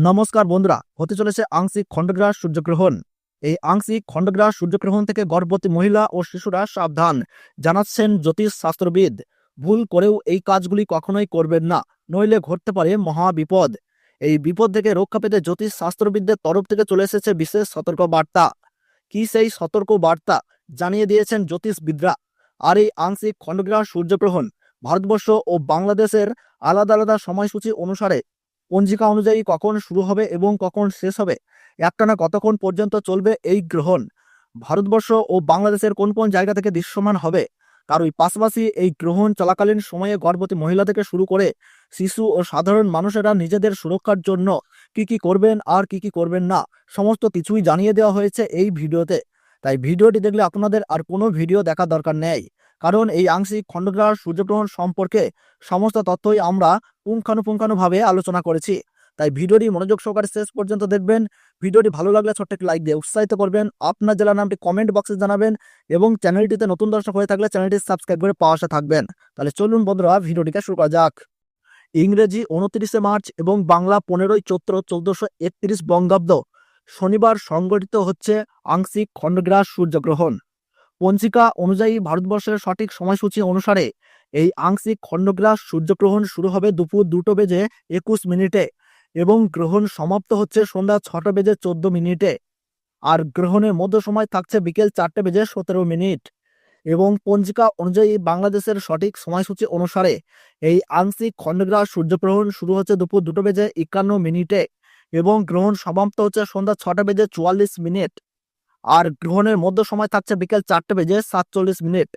নমস্কার বন্ধুরা, হতে চলেছে আংশিক খণ্ডগ্রাস সূর্যগ্রহণ। এই আংশিক খণ্ডগ্রাস সূর্যগ্রহণ থেকে গর্ভবতী মহিলা ও শিশুরা সাবধান, জানাচ্ছেন জ্যোতিষ শাস্ত্রবিদ। ভুল করেও এই কাজগুলি কখনোই করবেন না, নইলে ঘটতে পারে মহা বিপদ। এই বিপদ থেকে রক্ষা পেতে জ্যোতিষ শাস্ত্রবিদদের তরফ থেকে চলে এসেছে বিশেষ সতর্ক বার্তা। কি সেই সতর্ক বার্তা জানিয়ে দিয়েছেন জ্যোতিষবিদরা। আর এই আংশিক খণ্ডগ্রাস সূর্যগ্রহণ ভারতবর্ষ ও বাংলাদেশের আলাদা আলাদা সময়সূচি অনুসারে পঞ্জিকা অনুযায়ী কখন শুরু হবে এবং কখন শেষ হবে, একটানা কতক্ষণ পর্যন্ত চলবে এই গ্রহণ, ভারতবর্ষ ও বাংলাদেশের কোন কোন জায়গা থেকে দৃশ্যমান হবে, কারোই পাশাপাশি এই গ্রহণ চলাকালীন সময়ে গর্ভবতী মহিলা থেকে শুরু করে শিশু ও সাধারণ মানুষেরা নিজেদের সুরক্ষার জন্য কি কি করবেন আর কি কি করবেন না, সমস্ত কিছুই জানিয়ে দেওয়া হয়েছে এই ভিডিওতে। তাই ভিডিওটি দেখলে আপনাদের আর কোনো ভিডিও দেখার দরকার নেই, কারণ এই আংশিক খণ্ডগ্রাস সূর্যগ্রহণ সম্পর্কে সমস্ত তথ্যই আমরা পুঙ্খানুপুঙ্খানুভাবে আলোচনা করেছি। তাই ভিডিওটি মনোযোগ সহকারে শেষ পর্যন্ত দেখবেন। ভিডিওটি ভালো লাগলে ছোট্ট একটি লাইক দিয়ে উৎসাহিত করবেন, আপনার জেলার নামটি কমেন্ট বক্সে জানাবেন এবং চ্যানেলটিতে নতুন দর্শক হয়ে থাকলে চ্যানেলটি সাবস্ক্রাইব করে পাশে থাকবেন। তাহলে চলুন বন্ধুরা, ভিডিওটিকে শুরু করা যাক। ইংরেজি 29শে মার্চ এবং বাংলা 15ই চৈত্র 1431 বঙ্গাব্দ শনিবার সংগঠিত হচ্ছে আংশিক খণ্ডগ্রাস সূর্যগ্রহণ। পঞ্জিকা অনুযায়ী ভারতবর্ষের সঠিক সময়সূচি অনুসারে এই আংশিক খণ্ডগ্রাস সূর্যগ্রহণ শুরু হবে দুপুর 2:21 এবং গ্রহণ সমাপ্ত হচ্ছে সন্ধ্যা 6:14 আর গ্রহণের মধ্য সময় থাকছে বিকেল 4:17 এবং পঞ্জিকা অনুযায়ী বাংলাদেশের সঠিক সময়সূচি অনুসারে এই আংশিক খণ্ডগ্রাস সূর্যগ্রহণ শুরু হচ্ছে দুপুর 2:51 এবং গ্রহণ সমাপ্ত হচ্ছে সন্ধ্যা 6:44 আর গ্রহণের মধ্য সময় থাকছে বিকেল 4:47।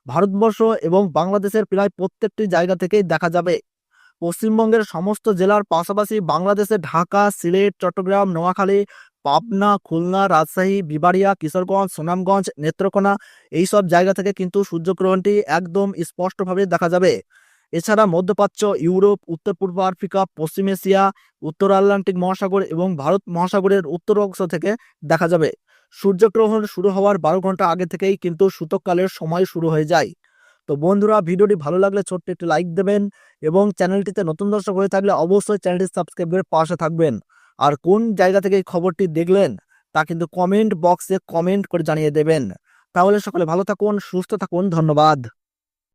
ভারতবর্ষ এবং বাংলাদেশের প্রায় প্রত্যেকটি জায়গা থেকেই দেখা যাবে। পশ্চিমবঙ্গের সমস্ত জেলার পাশাপাশি বাংলাদেশের ঢাকা, সিলেট, চট্টগ্রাম, নোয়াখালী, পাবনা, খুলনা, রাজশাহী, বিবাড়িয়া, কিশোরগঞ্জ, সুনামগঞ্জ, নেত্রকোনা এইসব জায়গা থেকে কিন্তু সূর্যগ্রহণটি একদম স্পষ্টভাবে দেখা যাবে। এছাড়া মধ্যপ্রাচ্য, ইউরোপ, উত্তর পূর্ব আফ্রিকা, পশ্চিম এশিয়া, উত্তর আটলান্টিক মহাসাগর এবং ভারত মহাসাগরের উত্তর অংশ থেকে দেখা যাবে। সূর্যগ্রহণ শুরু হওয়ার 12 ঘন্টা আগে থেকেই কিন্তু সূতককালের সময় শুরু হয়ে যায়। তো বন্ধুরা, ভিডিওটি ভালো লাগলে ছোট্ট একটি লাইক দেবেন এবং চ্যানেলটিতে নতুন দর্শক হয়ে থাকলে অবশ্যই চ্যানেলটি সাবস্ক্রাইব করে পাশে থাকবেন। আর কোন জায়গা থেকে এই খবরটি দেখলেন তা কিন্তু কমেন্ট বক্সে কমেন্ট করে জানিয়ে দেবেন। তাহলে সকলে ভালো থাকুন, সুস্থ থাকুন, ধন্যবাদ।